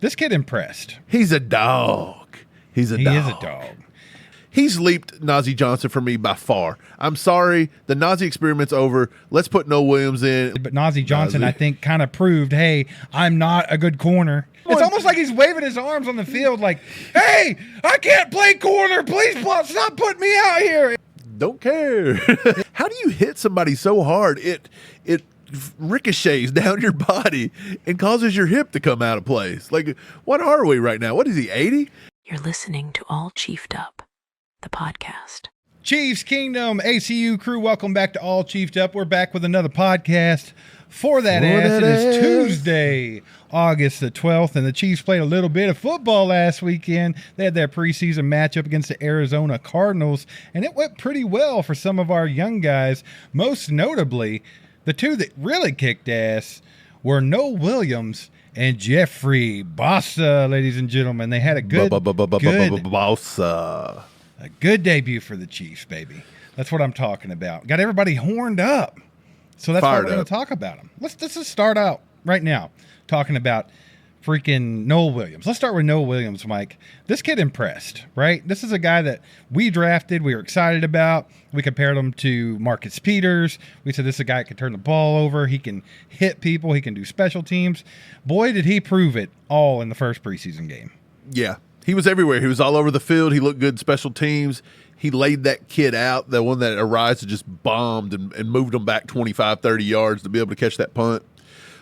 This kid impressed. He's a dog. He is a dog. He's leaped Najee Johnson for me by far. I'm sorry. The Najee experiment's over. Let's put Noah Williams in. But Najee Johnson, I think, kind of proved, hey, I'm not a good corner. It's almost like he's waving his arms on the field like, hey, I can't play corner. Please stop putting me out here. Don't care. How do you hit somebody so hard it ricochets down your body and causes your hip to come out of place? Like, what are we right now? What is he, 80? You're listening to All Chiefed Up, the podcast. Chiefs Kingdom, ACU crew, welcome back to All Chiefed Up. We're back with another podcast for that ass. It is Tuesday, August the 12th, and the Chiefs played a little bit of football last weekend. They had that preseason matchup against the Arizona Cardinals, and it went pretty well for some of our young guys. Most notably, the two that really kicked ass were Noah Williams and Jeffrey Bosa, ladies and gentlemen. They had a good Bosa. A good debut for the Chiefs, baby. That's what I'm talking about. Got everybody horned up. So that's why we're going to talk about them. Let's just start out right now talking about freaking Noah Williams. Let's start with Noah Williams, Mike. This kid impressed, right? This is a guy that we drafted, we were excited about. We compared him to Marcus Peters. We said this is a guy that can turn the ball over. He can hit people. He can do special teams. Boy, did he prove it all in the first preseason game. Yeah. He was everywhere. He was all over the field. He looked good in special teams. He laid that kid out, the one that Ariza just bombed and moved him back 25, 30 yards to be able to catch that punt.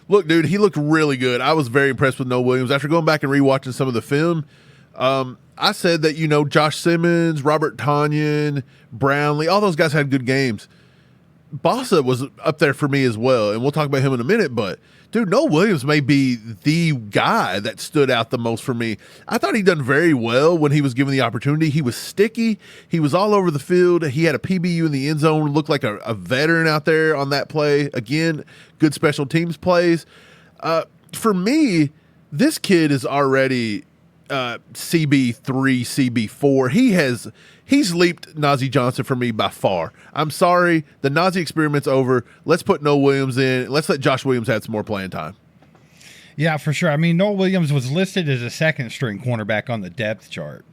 Look, dude, he looked really good. I was very impressed with Noah Williams. After going back and rewatching some of the film, I said that, Josh Simmons, Robert Tonyan, Brownlee, all those guys had good games. Bosa was up there for me as well, and we'll talk about him in a minute, but dude, Noah Williams may be the guy that stood out the most for me. I thought he'd done very well when he was given the opportunity. He was sticky. He was all over the field. He had a PBU in the end zone, looked like a veteran out there on that play. Again, good special teams plays. For me, this kid is already CB3, CB4. He's leaped Najee Johnson for me by far. I'm sorry. The Najee experiment's over. Let's put Noah Williams in. Let's let Josh Williams have some more playing time. Yeah, for sure. I mean, Noah Williams was listed as a second-string cornerback on the depth chart,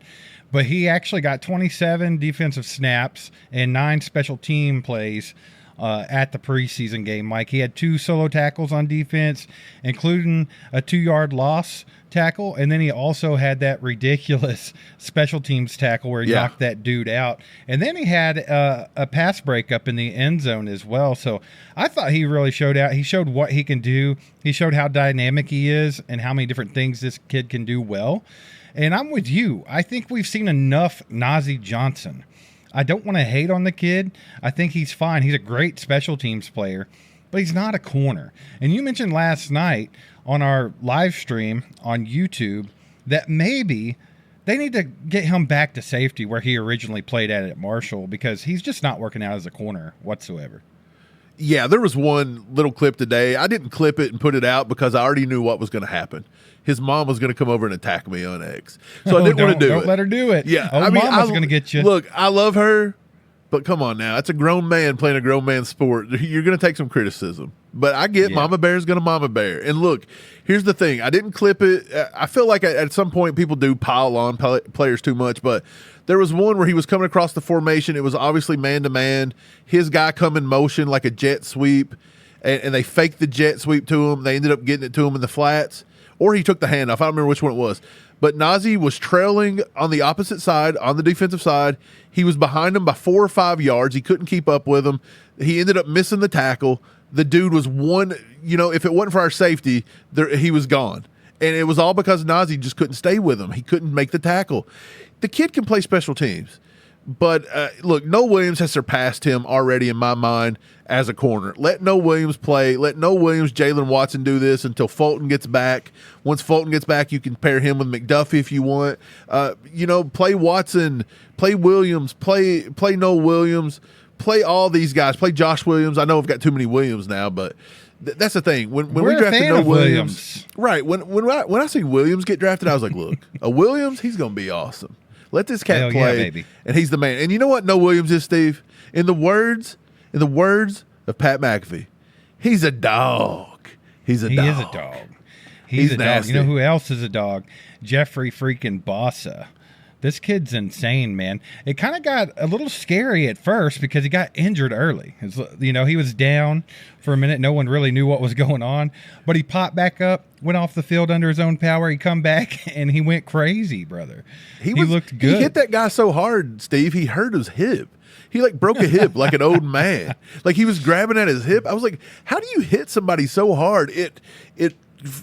but he actually got 27 defensive snaps and 9 special team plays at the preseason game, Mike. He had 2 solo tackles on defense, including a 2-yard loss tackle, and then he also had that ridiculous special teams tackle where he knocked that dude out, and then he had a pass breakup in the end zone as well. So I thought he really showed out. He showed what he can do. He showed how dynamic he is and how many different things this kid can do well. And I'm with you. I think we've seen enough Najee Johnson. I don't want to hate on the kid. I think he's fine. He's a great special teams player, but he's not a corner. And you mentioned last night on our live stream on YouTube that maybe they need to get him back to safety where he originally played at Marshall, because he's just not working out as a corner whatsoever. Yeah, there was one little clip today. I didn't clip it and put it out because I already knew what was going to happen. His mom was going to come over and attack me on X. So I didn't want to do it. Don't let her do it. Yeah. Mama's going to get you. Look, I love her, but come on now. It's a grown man playing a grown man sport. You're going to take some criticism. But I get Mama Bear's going to Mama Bear. And look, here's the thing. I didn't clip it. I feel like at some point people do pile on players too much, but there was one where he was coming across the formation. It was obviously man-to-man. His guy come in motion like a jet sweep, and they faked the jet sweep to him. They ended up getting it to him in the flats. Or he took the handoff. I don't remember which one it was. But Najee was trailing on the opposite side, on the defensive side. He was behind him by 4 or 5 yards. He couldn't keep up with him. He ended up missing the tackle. The dude was if it wasn't for our safety, he was gone. And it was all because Najee just couldn't stay with him. He couldn't make the tackle. The kid can play special teams. But, look, Noah Williams has surpassed him already in my mind as a corner. Let Noah Williams play. Let Noah Williams, Jalen Watson do this until Fulton gets back. Once Fulton gets back, you can pair him with McDuffie if you want. Play Watson, play Williams, play Noah Williams, play all these guys. Play Josh Williams. I know I've got too many Williams now, but that's the thing. When we drafted Noah Williams. Right. When I see Williams get drafted, I was like, look, a Williams, he's going to be awesome. Let this cat play, baby. And he's the man. And you know what Noah Williams is, Steve? In the words of Pat McAfee, he's a dog. He is a dog. He's a nasty. dog. You know who else is a dog? Jeffrey freaking Bosa. This kid's insane, man. It kind of got a little scary at first because he got injured early. He was down for a minute. No one really knew what was going on, but he popped back up, went off the field under his own power. He come back and he went crazy, brother. He looked good. He hit that guy so hard, Steve, he hurt his hip. He like broke a hip like an old man. Like he was grabbing at his hip. I was like, how do you hit somebody so hard? It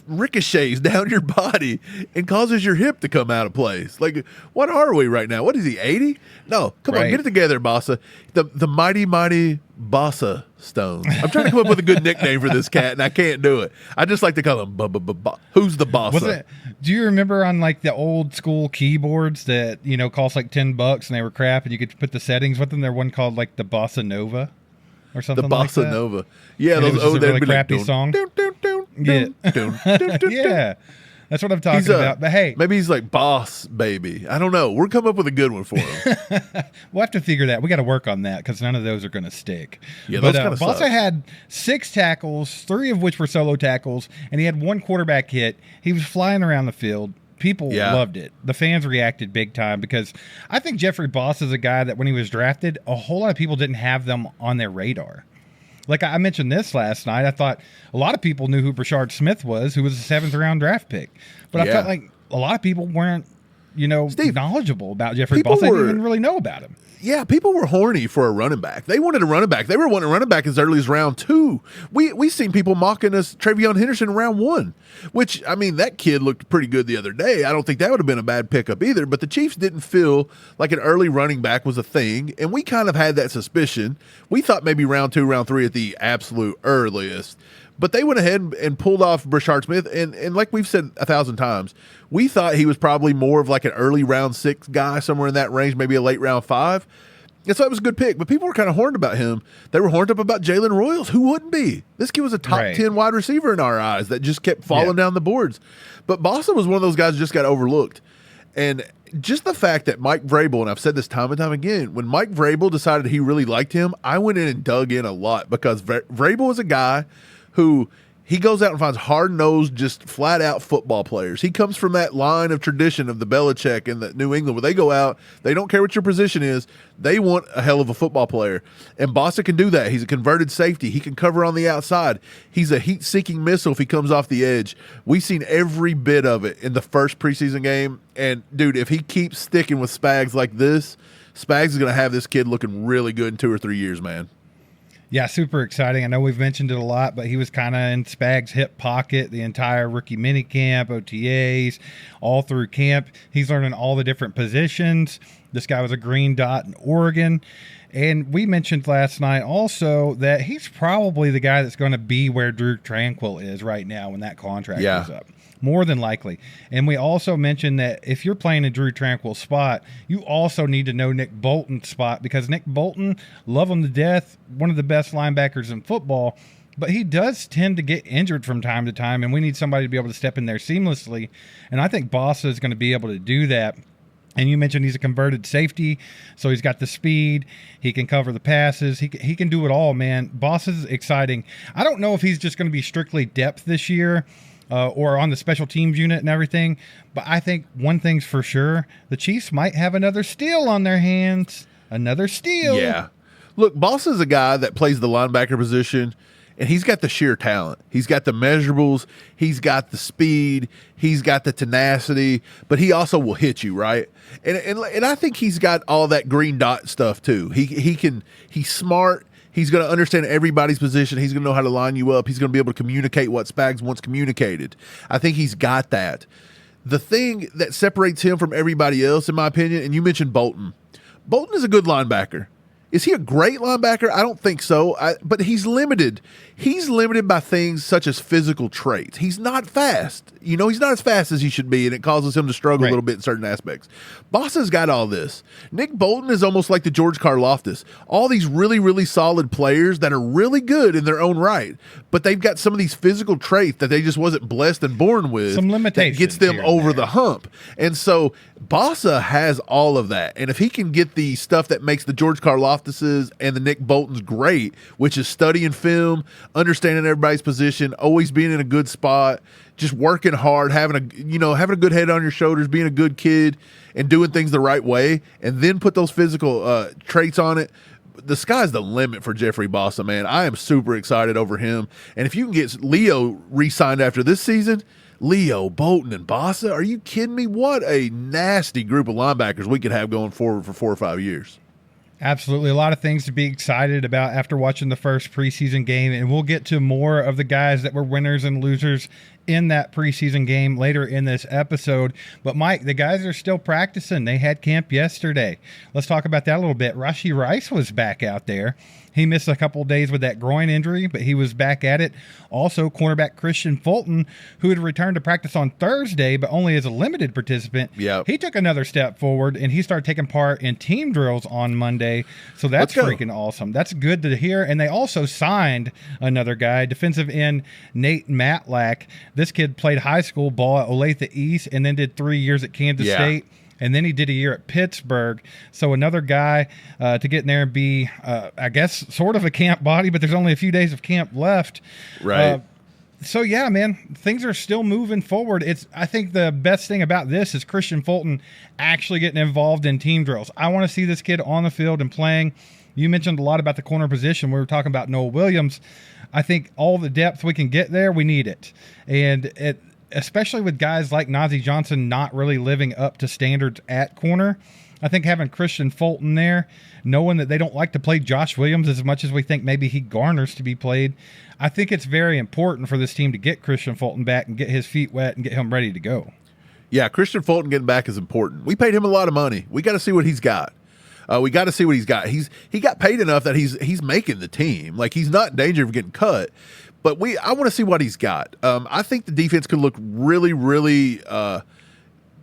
ricochets down your body and causes your hip to come out of place. Like, what are we right now? What is he, 80? No, come on, get it together, Bosa. The mighty Bosa Stones. I'm trying to come up with a good nickname for this cat, and I can't do it. I just like to call him Who's the Bosa? Do you remember on like the old school keyboards that cost like $10 and they were crap, and you could put the settings with them? There one called like the Bossa Nova or something like that. The Bossa Nova. Yeah, and those really crappy song. Yeah. Yeah. That's what I'm talking about. But hey, maybe he's like Boss Baby. I don't know. We'll come up with a good one for him. We'll have to figure that. We got to work on that because none of those are going to stick. Yeah, but those kind of Bosa had 6 tackles, 3 of which were solo tackles, and he had 1 quarterback hit. He was flying around the field. People loved it. The fans reacted big time because I think Jeffrey Bosa is a guy that when he was drafted, a whole lot of people didn't have them on their radar. Like I mentioned this last night, I thought a lot of people knew who Brashard Smith was, who was a 7th round draft pick. But I felt like a lot of people weren't, Steve, knowledgeable about Jeffrey Bosa. They didn't even really know about him. Yeah, people were horny for a running back. They wanted a running back. They were wanting a running back as early as round 2. We seen people mocking us Travion Henderson in round 1, which, I mean, that kid looked pretty good the other day. I don't think that would have been a bad pickup either, but the Chiefs didn't feel like an early running back was a thing, and we kind of had that suspicion. We thought maybe round 2, round 3 at the absolute earliest. But they went ahead and pulled off Brashard Smith, and like we've said 1,000 times, we thought he was probably more of like an early round 6 guy, somewhere in that range, maybe a late round 5. And so it was a good pick, but people were kind of horned about him. They were horned up about Jalen Royals. Who wouldn't be? This kid was a top 10 wide receiver in our eyes that just kept falling down the boards. But Bosa was one of those guys who just got overlooked. And just the fact that Mike Vrabel, and I've said this time and time again, when Mike Vrabel decided he really liked him, I went in and dug in a lot because Vrabel is a guy who he goes out and finds hard-nosed, just flat-out football players. He comes from that line of tradition of the Belichick and the New England where they go out, they don't care what your position is, they want a hell of a football player. And Bosa can do that. He's a converted safety. He can cover on the outside. He's a heat-seeking missile if he comes off the edge. We've seen every bit of it in the first preseason game. And, dude, if he keeps sticking with Spags like this, Spags is going to have this kid looking really good in 2 or 3 years, man. Yeah, super exciting. I know we've mentioned it a lot, but he was kind of in Spags' hip pocket the entire rookie minicamp, OTAs, all through camp. He's learning all the different positions. This guy was a green dot in Oregon. And we mentioned last night also that he's probably the guy that's going to be where Drew Tranquil is right now when that contract goes up. More than likely. And we also mentioned that if you're playing a Drew Tranquil spot, you also need to know Nick Bolton's spot because Nick Bolton, love him to death, one of the best linebackers in football, but he does tend to get injured from time to time, and we need somebody to be able to step in there seamlessly. And I think Bosa is going to be able to do that. And you mentioned he's a converted safety, so he's got the speed. He can cover the passes. He can do it all, man. Bosa's exciting. I don't know if he's just going to be strictly depth this year, or on the special teams unit and everything. But I think one thing's for sure, the Chiefs might have another steal on their hands. Another steal. Yeah. Look, Bosa is a guy that plays the linebacker position, and he's got the sheer talent. He's got the measurables. He's got the speed. He's got the tenacity. But he also will hit you, right? And I think he's got all that green dot stuff too. He's smart. He's going to understand everybody's position. He's going to know how to line you up. He's going to be able to communicate what Spags wants communicated. I think he's got that. The thing that separates him from everybody else, in my opinion, and you mentioned Bolton. Bolton is a good linebacker. Is he a great linebacker? I don't think so. But he's limited. He's limited by things such as physical traits. He's not fast. He's not as fast as he should be, and it causes him to struggle a little bit in certain aspects. Bosa's got all this. Nick Bolton is almost like the George Karlaftis. All these really, really solid players that are really good in their own right, but they've got some of these physical traits that they just wasn't blessed and born with. Some limitations that gets them over the hump. And so Bosa has all of that. And if he can get the stuff that makes the George Karlaftis Loftus's and the Nick Bolton's great, which is studying film, understanding everybody's position, always being in a good spot, just working hard, having a good head on your shoulders, being a good kid, and doing things the right way, and then put those physical traits on it. The sky's the limit for Jeffrey Bosa, man. I am super excited over him. And if you can get Leo re-signed after this season, Leo, Bolton, and Bosa, are you kidding me? What a nasty group of linebackers we could have going forward for 4 or 5 years. Absolutely. A lot of things to be excited about after watching the first preseason game. And we'll get to more of the guys that were winners and losers in that preseason game later in this episode. But Mike, the guys are still practicing. They had camp yesterday. Let's talk about that a little bit. Rashee Rice was back out there. He missed a couple of days with that groin injury, but he was back at it. Also, cornerback Christian Fulton, who had returned to practice on Thursday, but only as a limited participant. Yep. He took another step forward, and he started taking part in team drills on Monday. So that's freaking awesome. That's good to hear. And they also signed another guy, defensive end Nate Matlack. This kid played high school ball at Olathe East and then did 3 years at Kansas State. And then he did a year at Pittsburgh. So another guy to get in there and be, I guess, sort of a camp body, but there's only a few days of camp left. Right. So, yeah, man, things are still moving forward. I think the best thing about this is Christian Fulton actually getting involved in team drills. I want to see this kid on the field and playing. You mentioned a lot about the corner position. We were talking about Noah Williams. I think all the depth we can get there, we need it. And especially with guys like Nazeeh Johnson not really living up to standards at corner, I think having Christian Fulton there, knowing that they don't like to play Josh Williams as much as we think maybe he garners to be played, I think it's very important for this team to get Christian Fulton back and get his feet wet and get him ready to go. Yeah, Christian Fulton getting back is important. We paid him a lot of money. We got to see what he's got. We got to see what he's got. He got paid enough that he's making the team. Like, he's not in danger of getting cut. But I want to see what he's got. I think the defense could look really, really,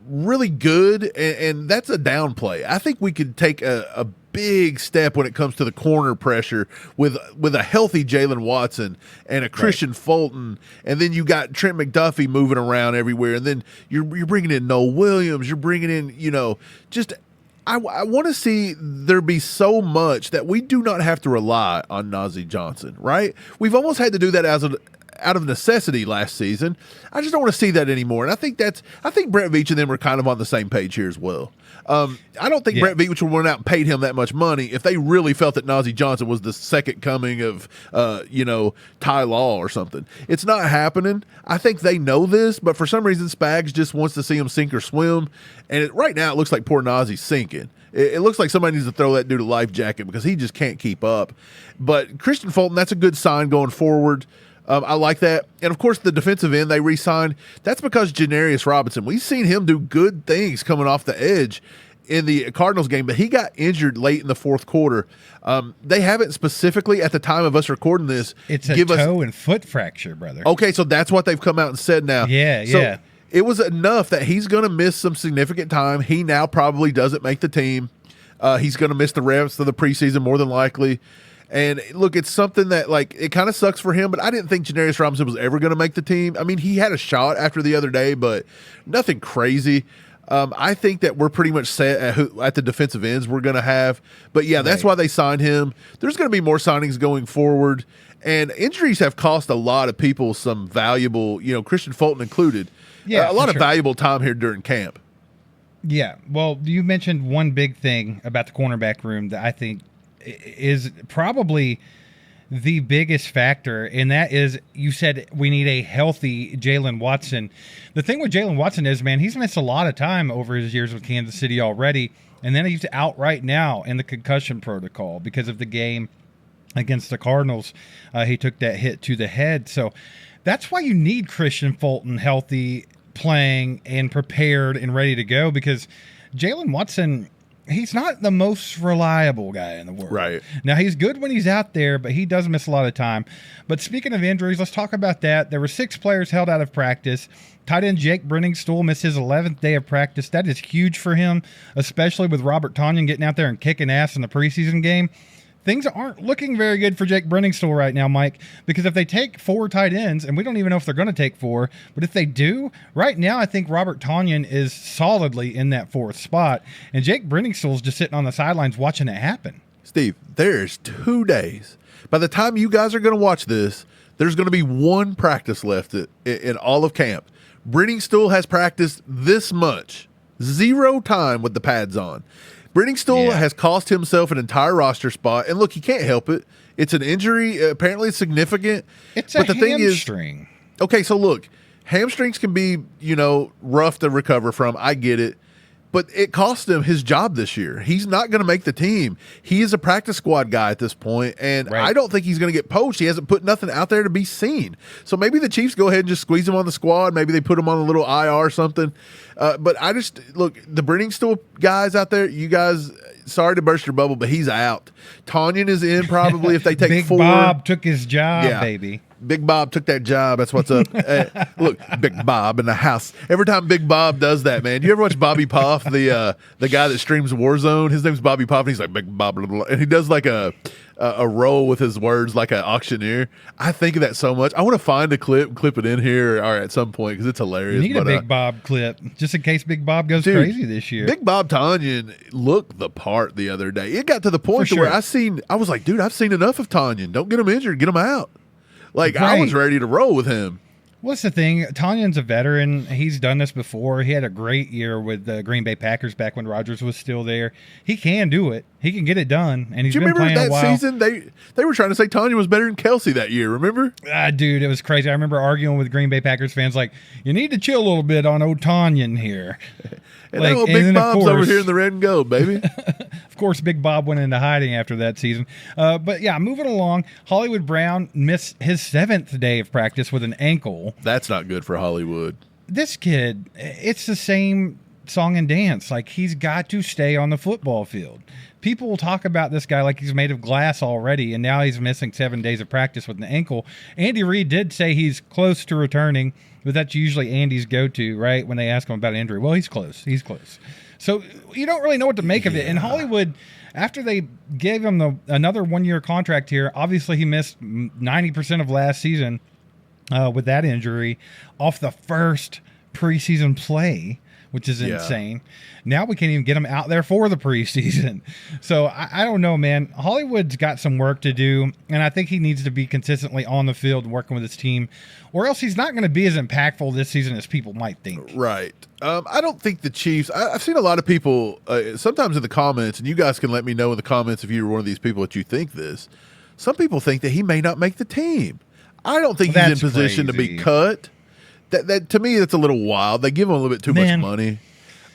really good, and that's a down play. I think we could take a big step when it comes to the corner pressure with a healthy Jalen Watson and a Christian Fulton, and then you got Trent McDuffie moving around everywhere, and then you're bringing in Noah Williams, you're bringing in, just – I want to see there be so much that we do not have to rely on Nazeeh Johnson, right? We've almost had to do that out of necessity last season. I just don't want to see that anymore. And I think Brett Veach and them are kind of on the same page here as well. I don't think Brett Veach would went out and paid him that much money if they really felt that Nazeeh Johnson was the second coming of, Ty Law or something. It's not happening. I think they know this, but for some reason Spags just wants to see him sink or swim. And right now it looks like poor Nazeeh's sinking. It looks like somebody needs to throw that dude a life jacket because he just can't keep up. But Christian Fulton, that's a good sign going forward. I like that. And, of course, the defensive end they re-signed, that's because Janarius Robinson, we've seen him do good things coming off the edge in the Cardinals game, but he got injured late in the fourth quarter. They haven't specifically, at the time of us recording this, it's a toe and foot fracture, brother. Okay, so that's what they've come out and said now. Yeah. It was enough that he's going to miss some significant time. He now probably doesn't make the team. He's going to miss the rest of the preseason more than likely. And look, it's something that, like, it kind of sucks for him, but I didn't think Janarius Robinson was ever going to make the team. I mean, he had a shot after the other day, but nothing crazy. I think that we're pretty much set at the defensive ends we're going to have. But, yeah, that's why they signed him. There's going to be more signings going forward. And injuries have cost a lot of people some valuable, Christian Fulton included, a lot of valuable time here during camp. Yeah, well, you mentioned one big thing about the cornerback room that I think is probably the biggest factor, and that is, you said we need a healthy Jalen Watson. The thing with Jalen Watson is, man, he's missed a lot of time over his years with Kansas City already, and then he's out right now in the concussion protocol because of the game against the Cardinals. He took that hit to the head, so that's why you need Christian Fulton healthy, playing, and prepared and ready to go, because Jalen Watson, he's not the most reliable guy in the world. Right. Now, he's good when he's out there, but he does miss a lot of time. But speaking of injuries, let's talk about that. There were 6 players held out of practice. Tight end Jake Brenningstool missed his 11th day of practice. That is huge for him, especially with Robert Tonyan getting out there and kicking ass in the preseason game. Things aren't looking very good for Jake Brenningstool right now, Mike, because if they take 4 tight ends, and we don't even know if they're going to take 4, but if they do, right now I think Robert Tonyan is solidly in that 4th spot, and Jake Brenningstool is just sitting on the sidelines watching it happen. Steve, there's 2 days. By the time you guys are going to watch this, there's going to be one practice left in all of camp. Brenning Stool has practiced this much. 0 time with the pads on. Brenning Stool has cost himself an entire roster spot. And look, he can't help it. It's an injury. Apparently it's significant. It's a hamstring. Okay, so look, hamstrings can be, rough to recover from. I get it. But it cost him his job this year. He's not going to make the team. He is a practice squad guy at this point, and I don't think he's going to get poached. He hasn't put nothing out there to be seen. So maybe the Chiefs go ahead and just squeeze him on the squad. Maybe they put him on a little IR or something. But look, the Brenning Stool guys out there, you guys, sorry to burst your bubble, but he's out. Tanyan is in probably if they take Big 4. Bob took his job, baby. Big Bob took that job. That's what's up. Look, Big Bob in the house. Every time Big Bob does that, man. Do you ever watch Bobby Puff, the guy that streams Warzone? His name's Bobby Puff, and he's like Big Bob, blah, blah, blah. And he does like a roll with his words like an auctioneer. I think of that so much. I want to find a clip and clip it in here or at some point because it's hilarious. You need a Big Bob clip just in case Big Bob goes crazy this year. Big Bob Tanyan looked the part the other day. It got to the point where I was like, dude, I've seen enough of Tanyan. Don't get him injured. Get him out. I was ready to roll with him. What's the thing? Tanyan's a veteran. He's done this before. He had a great year with the Green Bay Packers back when Rodgers was still there. He can do it. He can get it done. And he's been playing a while. Do you remember that season? They were trying to say Tanyan was better than Kelsey that year. Remember? Dude, it was crazy. I remember arguing with Green Bay Packers fans like, you need to chill a little bit on old Tanyan here. And Big Bob's over here in the red and gold, baby. Of course, Big Bob went into hiding after that season. But yeah, moving along, Hollywood Brown missed his 7th day of practice with an ankle. That's not good for Hollywood. This kid, it's the same song and dance. Like, he's got to stay on the football field. People will talk about this guy like he's made of glass already, and now he's missing 7 days of practice with an ankle. Andy Reid did say he's close to returning, but that's usually Andy's go-to, right, when they ask him about an injury. Well, he's close. He's close. So you don't really know what to make of it. And Hollywood, after they gave him another 1-year contract here, obviously he missed 90% of last season with that injury off the first preseason play, which is insane. Now we can't even get him out there for the preseason. So I don't know, man. Hollywood's got some work to do, and I think he needs to be consistently on the field working with his team, or else he's not going to be as impactful this season as people might think. Right. I don't think the Chiefs – I've seen a lot of people sometimes in the comments, and you guys can let me know in the comments if you're one of these people that you think this. Some people think that he may not make the team. I don't think he's in position to be cut. That to me, that's a little wild. They give him a little bit too much money.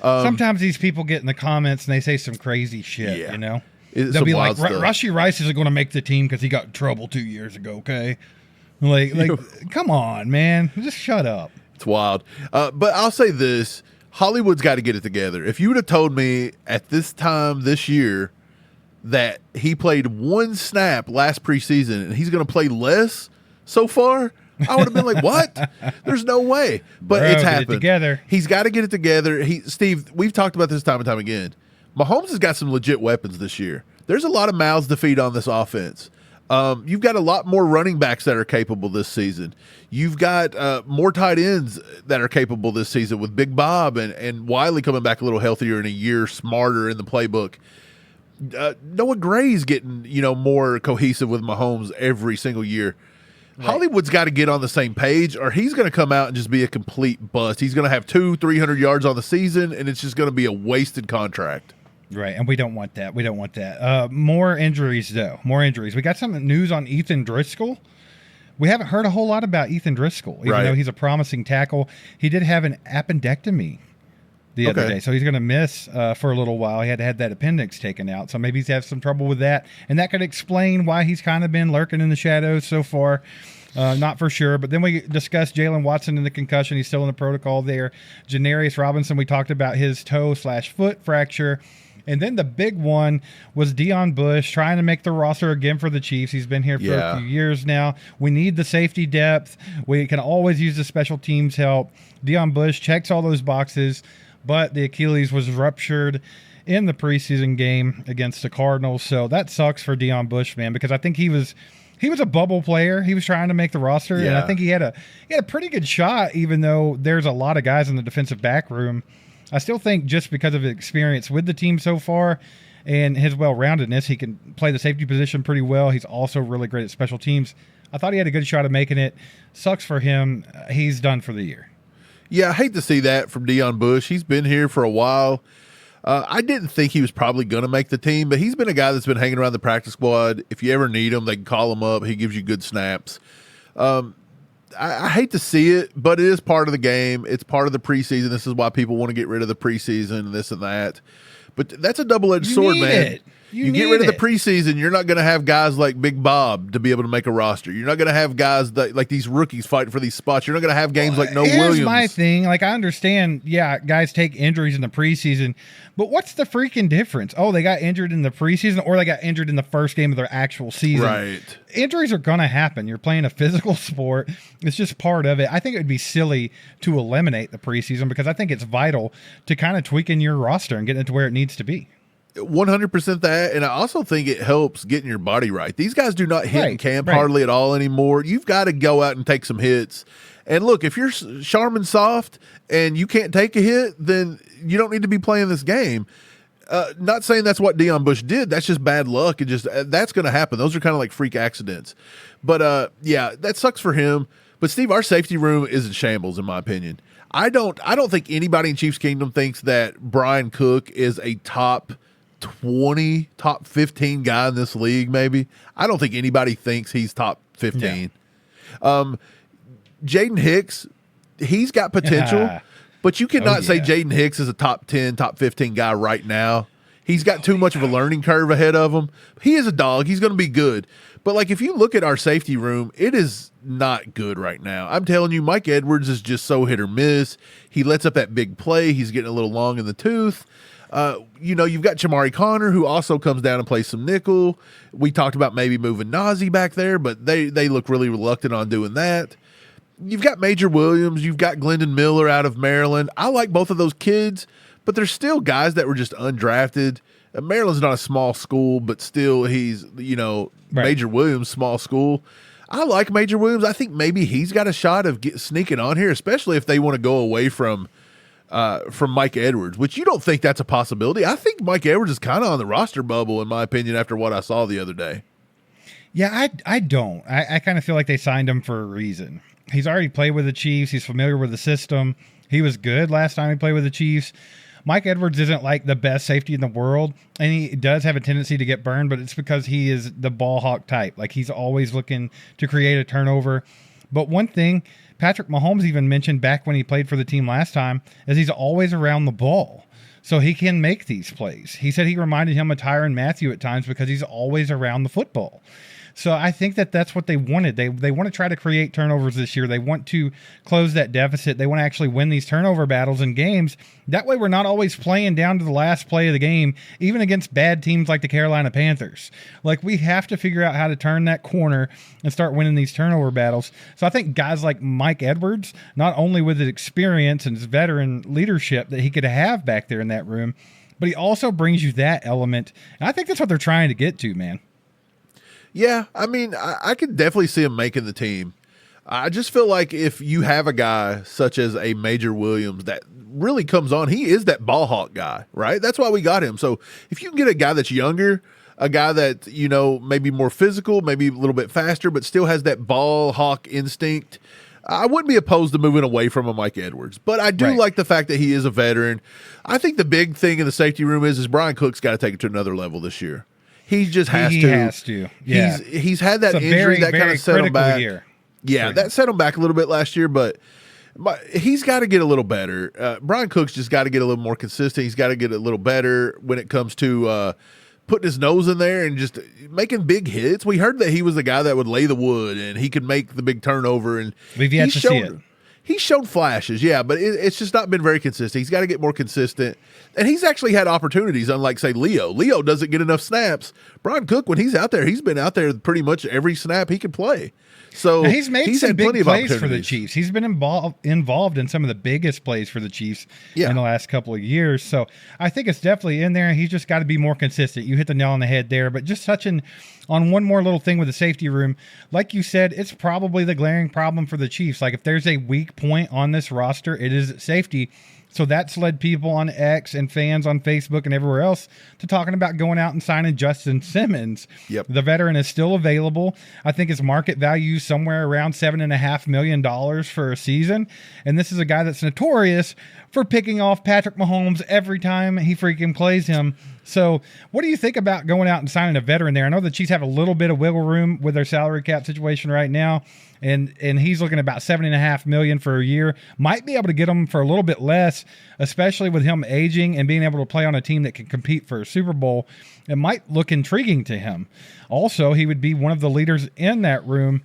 Sometimes these people get in the comments and they say some crazy shit, you know? They'll be like, Rashee Rice isn't going to make the team because he got in trouble 2 years ago, okay? Like, come on, man. Just shut up. It's wild. But I'll say this. Hollywood's got to get it together. If you would have told me at this time this year that he played 1 snap last preseason and he's going to play less so far – I would have been like, what? There's no way. But it's happened. Get it together. He's got to get it together. Steve, we've talked about this time and time again. Mahomes has got some legit weapons this year. There's a lot of mouths to feed on this offense. You've got a lot more running backs that are capable this season. You've got more tight ends that are capable this season with Big Bob and Wiley coming back a little healthier in a year, smarter in the playbook. Noah Gray's getting, more cohesive with Mahomes every single year. Right. Hollywood's got to get on the same page or he's going to come out and just be a complete bust. He's going to have 200-300 yards on the season, and it's just going to be a wasted contract. Right, and we don't want that. We don't want that. More injuries, though. More injuries. We got some news on Ethan Driscoll. We haven't heard a whole lot about Ethan Driscoll, even though he's a promising tackle. He did have an appendectomy the other day, so he's going to miss for a little while. He had to have that appendix taken out, so maybe he's had some trouble with that, and that could explain why he's kind of been lurking in the shadows so far. Not for sure, but then we discussed Jalen Watson and the concussion. He's still in the protocol there. Janarius Robinson, we talked about his toe/foot fracture. And then the big one was Deion Bush trying to make the roster again for the Chiefs. He's been here for a few years now. We need the safety depth. We can always use the special teams help. Deion Bush checks all those boxes, but the Achilles was ruptured in the preseason game against the Cardinals. So that sucks for Deion Bush, man, because I think he was a bubble player. He was trying to make the roster, and I think he had a pretty good shot, even though there's a lot of guys in the defensive back room. I still think just because of his experience with the team so far, and his well-roundedness. He can play the safety position pretty well. He's also really great at special teams. I thought he had a good shot of making it. Sucks for him. He's done for the year. Yeah, I hate to see that from Deion Bush. He's been here for a while. I didn't think he was probably going to make the team, but he's been a guy that's been hanging around the practice squad. If you ever need him, they can call him up. He gives you good snaps. I hate to see it, but it is part of the game. It's part of the preseason. This is why people want to get rid of the preseason, this and that. But that's a double-edged sword, man. You get rid of the preseason, you're not going to have guys like Big Bob to be able to make a roster. You're not going to have guys that, like these rookies fighting for these spots. You're not going to have games like No Williams. Here's my thing. Like, I understand, yeah, guys take injuries in the preseason, but what's the freaking difference? Oh, they got injured in the preseason, or they got injured in the first game of their actual season. Right. Injuries are going to happen. You're playing a physical sport. It's just part of it. I think it would be silly to eliminate the preseason because I think it's vital to kind of tweaking your roster and getting it to where it needs to be. 100% that, and I also think it helps getting your body right. These guys do not hit in camp hardly at all anymore. You've got to go out and take some hits. And look, if you're Charmin soft and you can't take a hit, then you don't need to be playing this game. Not saying that's what Deion Bush did. That's just bad luck. And just that's going to happen. Those are kind of like freak accidents. But yeah, that sucks for him. But Steve, our safety room is in shambles, in my opinion. I don't think anybody in Chiefs Kingdom thinks that Brian Cook is a top 20, top 15 guy in this league, maybe. I don't think anybody thinks he's top 15. Yeah. Jaden Hicks, he's got potential, but you cannot say Jaden Hicks is a top 10, top 15 guy right now. He's got too much of a learning curve ahead of him. He is a dog. He's going to be good. But, like, if you look at our safety room, it is not good right now. I'm telling you, Mike Edwards is just so hit or miss. He lets up that big play. He's getting a little long in the tooth. You've got Chamari Connor, who also comes down and plays some nickel. We talked about maybe moving Nazi back there, but they look really reluctant on doing that. You've got Major Williams. You've got Glendon Miller out of Maryland. I like both of those kids, but there's still guys that were just undrafted. Maryland's not a small school, but still he's, Major Williams, small school. I like Major Williams. I think maybe he's got a shot of sneaking on here, especially if they want to go away from Mike Edwards, which you don't think that's a possibility. I think Mike Edwards is kind of on the roster bubble, in my opinion, after what I saw the other day. Yeah, I don't. I kind of feel like they signed him for a reason. He's already played with the Chiefs. He's familiar with the system. He was good last time he played with the Chiefs. Mike Edwards isn't like the best safety in the world, and he does have a tendency to get burned, but it's because he is the ball hawk type. Like, he's always looking to create a turnover. But one thing Patrick Mahomes even mentioned back when he played for the team last time is he's always around the ball. So he can make these plays. He said he reminded him of Tyrann Mathieu at times because he's always around the football. So I think that's what they wanted. They want to try to create turnovers this year. They want to close that deficit. They want to actually win these turnover battles in games. That way we're not always playing down to the last play of the game, even against bad teams like the Carolina Panthers. Like, we have to figure out how to turn that corner and start winning these turnover battles. So I think guys like Mike Edwards, not only with his experience and his veteran leadership that he could have back there in that room, but he also brings you that element. And I think that's what they're trying to get to, man. Yeah, I mean, I could definitely see him making the team. I just feel like if you have a guy such as a Major Williams that really comes on, he is that ball hawk guy, right? That's why we got him. So if you can get a guy that's younger, a guy that, maybe more physical, maybe a little bit faster, but still has that ball hawk instinct, I wouldn't be opposed to moving away from a Mike Edwards. But I do like the fact that he is a veteran. I think the big thing in the safety room is Brian Cook's got to take it to another level this year. He just has to. He has to. Yeah. He's had that injury that kind of set him back. Year. Yeah, that set him back a little bit last year, but he's got to get a little better. Brian Cook's just got to get a little more consistent. He's got to get a little better when it comes to putting his nose in there and just making big hits. We heard that he was the guy that would lay the wood and he could make the big turnover. And we've yet to see it. He's shown flashes, yeah, but it's just not been very consistent. He's got to get more consistent. And he's actually had opportunities, unlike, say, Leo. Leo doesn't get enough snaps. Brian Cook, when he's out there, he's been out there pretty much every snap he can play. So now he's made some big plays for the Chiefs. He's been involved in some of the biggest plays for the Chiefs in the last couple of years. So I think it's definitely in there. He's just got to be more consistent. You hit the nail on the head there. But just touching on one more little thing with the safety room, like you said, it's probably the glaring problem for the Chiefs. Like, if there's a weak point on this roster, it is safety. So that's led people on X and fans on Facebook and everywhere else to talking about going out and signing Justin Simmons. Yep. The veteran is still available. I think his market value is somewhere around $7.5 million for a season. And this is a guy that's notorious for picking off Patrick Mahomes every time he freaking plays him. So what do you think about going out and signing a veteran there? I know the Chiefs have a little bit of wiggle room with their salary cap situation right now. And he's looking at about $7.5 million for a year. Might be able to get him for a little bit less, especially with him aging and being able to play on a team that can compete for a Super Bowl. It might look intriguing to him. Also, he would be one of the leaders in that room.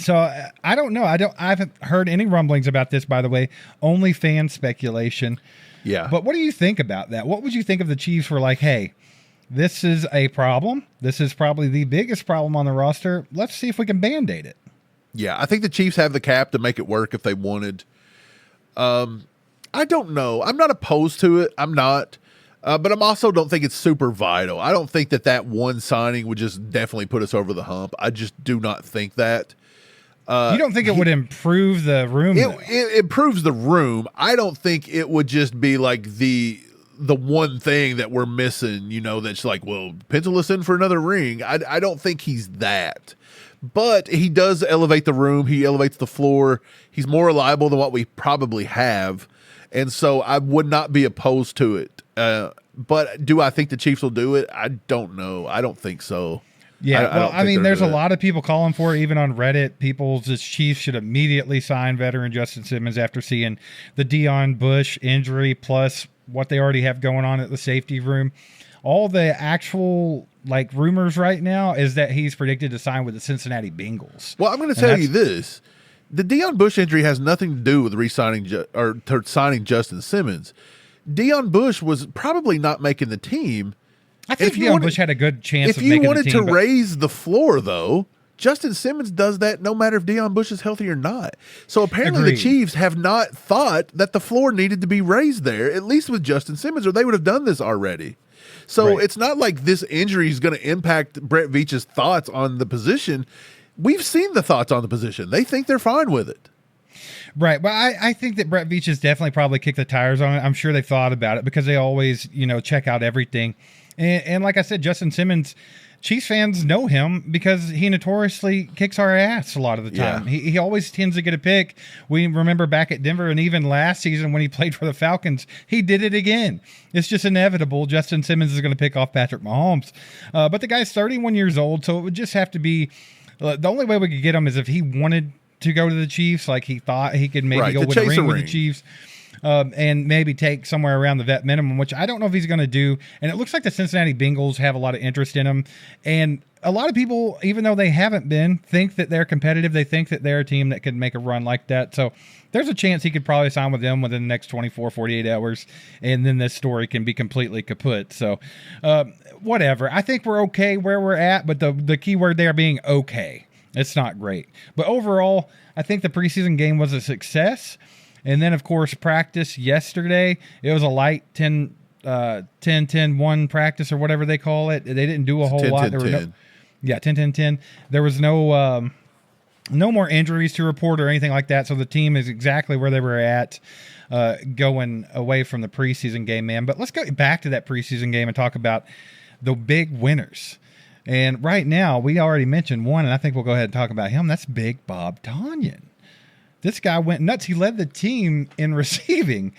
So I don't know. I haven't heard any rumblings about this, by the way. Only fan speculation. Yeah. But what do you think about that? What would you think if the Chiefs were like, hey, this is a problem. This is probably the biggest problem on the roster. Let's see if we can Band-Aid it. Yeah, I think the Chiefs have the cap to make it work if they wanted. I don't know. I'm not opposed to it. I'm not. But I'm also don't think it's super vital. I don't think that one signing would just definitely put us over the hump. I just do not think that. You don't think it would improve the room? It improves the room. I don't think it would just be like the one thing that we're missing, that's like, well, pencil us in for another ring. I don't think he's that. But he does elevate the room. He elevates the floor. He's more reliable than what we probably have. And so I would not be opposed to it. But do I think the Chiefs will do it? I don't know. I don't think so. Yeah, I mean, there's a lot of people calling for it, even on Reddit. People, the Chiefs should immediately sign veteran Justin Simmons after seeing the Deion Bush injury, plus what they already have going on at the safety room. All the actual rumors right now is that he's predicted to sign with the Cincinnati Bengals. Well, I'm going to tell you this: the Deion Bush injury has nothing to do with re-signing signing Justin Simmons. Deion Bush was probably not making the team. I think Deion Bush had a good chance of making the team. If you wanted to raise the floor, though, Justin Simmons does that no matter if Deion Bush is healthy or not. So apparently the Chiefs have not thought that the floor needed to be raised there, at least with Justin Simmons, or they would have done this already. So It's not like this injury is going to impact Brett Veach's thoughts on the position. We've seen the thoughts on the position. They think they're fine with it. Right. But I think that Brett Veach has definitely probably kicked the tires on it. I'm sure they've thought about it because they always, check out everything. And like I said, Justin Simmons, Chiefs fans know him because he notoriously kicks our ass a lot of the time. Yeah. He always tends to get a pick. We remember back at Denver, and even last season when he played for the Falcons, he did it again. It's just inevitable. Justin Simmons is going to pick off Patrick Mahomes. But the guy's 31 years old, so it would just have to be the only way we could get him is if he wanted to go to the Chiefs, like he thought he could maybe go win a ring with the Chiefs. And maybe take somewhere around the vet minimum, which I don't know if he's going to do. And it looks like the Cincinnati Bengals have a lot of interest in him. And a lot of people, even though they haven't been, think that they're competitive. They think that they're a team that could make a run like that. So there's a chance he could probably sign with them within the next 24, 48 hours. And then this story can be completely kaput. So whatever. I think we're okay where we're at. But the key word there being okay. It's not great. But overall, I think the preseason game was a success. And then, of course, practice yesterday. It was a light 10-10-1 practice or whatever they call it. They didn't do a whole 10, lot. 10, There were 10. 10-10-10. There was no more injuries to report or anything like that. So the team is exactly where they were at going away from the preseason game, man. But let's go back to that preseason game and talk about the big winners. And right now, we already mentioned one, and I think we'll go ahead and talk about him. That's Big Bob Tonyan. This guy went nuts. He led the team in receiving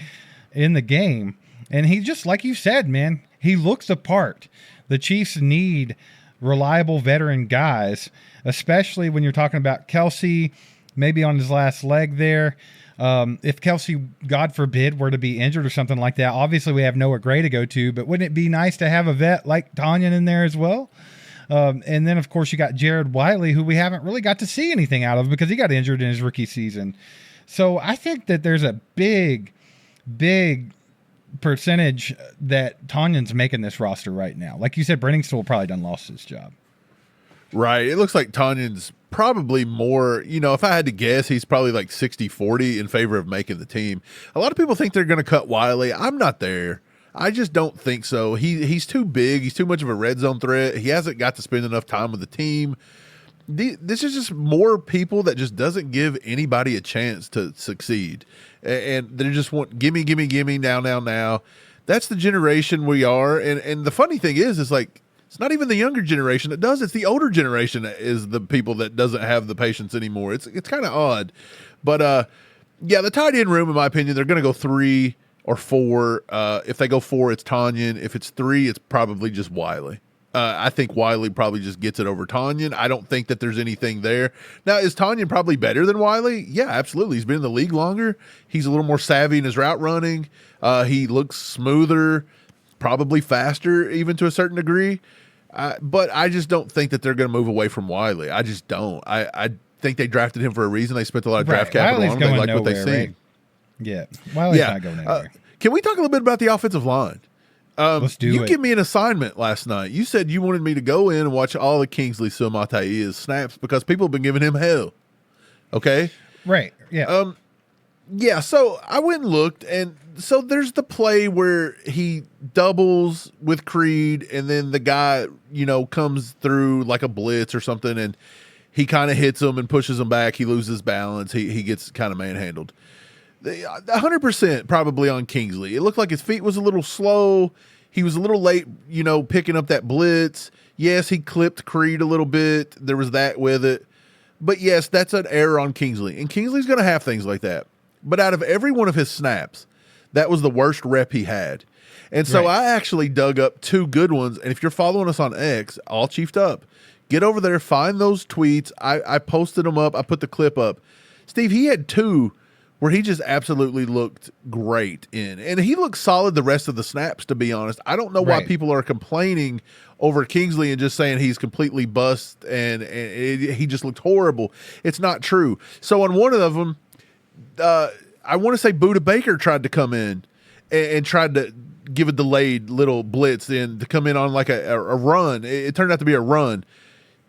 in the game. And he just, like you said, man, he looks the part. The Chiefs need reliable veteran guys, especially when you're talking about Kelsey, maybe on his last leg there. If Kelsey, God forbid, were to be injured or something like that, obviously we have Noah Gray to go to, but wouldn't it be nice to have a vet like Tonyan in there as well? And then, of course, you got Jared Wiley, who we haven't really got to see anything out of because he got injured in his rookie season. So I think that there's a big percentage that Tonyan's making this roster right now. Like you said, Brenningstool probably done lost his job. Right. It looks like Tonyan's probably more, if I had to guess, he's probably like 60-40 in favor of making the team. A lot of people think they're going to cut Wiley. I'm not there. I just don't think so. He's too big. He's too much of a red zone threat. He hasn't got to spend enough time with the team. this is just more people that just doesn't give anybody a chance to succeed. And they just want gimme, gimme, gimme, now. That's the generation we are. And the funny thing is like, it's not even the younger generation that does. It's the older generation that is the people that doesn't have the patience anymore. It's kind of odd. But, yeah, the tight end room, in my opinion, they're going to go 3 or 4. If they go 4, it's Tanyan. If it's 3, it's probably just Wiley. I think Wiley probably just gets it over Tanyan. I don't think that there's anything there. Now, is Tanyan probably better than Wiley? Yeah, absolutely. He's been in the league longer. He's a little more savvy in his route running. He looks smoother, probably faster even to a certain degree. But I just don't think that they're going to move away from Wiley. I just don't. I think they drafted him for a reason. They spent a lot of draft capital on him. They like what they see. Right? Yeah, Wiley's not going anywhere. Can we talk a little bit about the offensive line? Let's do it. You gave me an assignment last night. You said you wanted me to go in and watch all of Kingsley Suamataia's snaps because people have been giving him hell. Okay? Right, yeah. Yeah, so I went and looked, and so there's the play where he doubles with Creed, and then the guy, comes through like a blitz or something, and he kind of hits him and pushes him back. He loses balance. He gets kind of manhandled. 100% probably on Kingsley. It looked like his feet was a little slow. He was a little late, picking up that blitz. Yes, he clipped Creed a little bit. There was that with it. But yes, that's an error on Kingsley. And Kingsley's going to have things like that. But out of every one of his snaps, that was the worst rep he had. And so I actually dug up 2 good ones. And if you're following us on X, all chiefed up, get over there, find those tweets. I posted them up. I put the clip up. Steve, he had 2 where he just absolutely looked great in. And he looked solid the rest of the snaps, to be honest. I don't know why people are complaining over Kingsley and just saying he's completely bust and he just looked horrible. It's not true. So on one of them, I want to say Buda Baker tried to come in and tried to give a delayed little blitz in to come in on like a run. It turned out to be a run.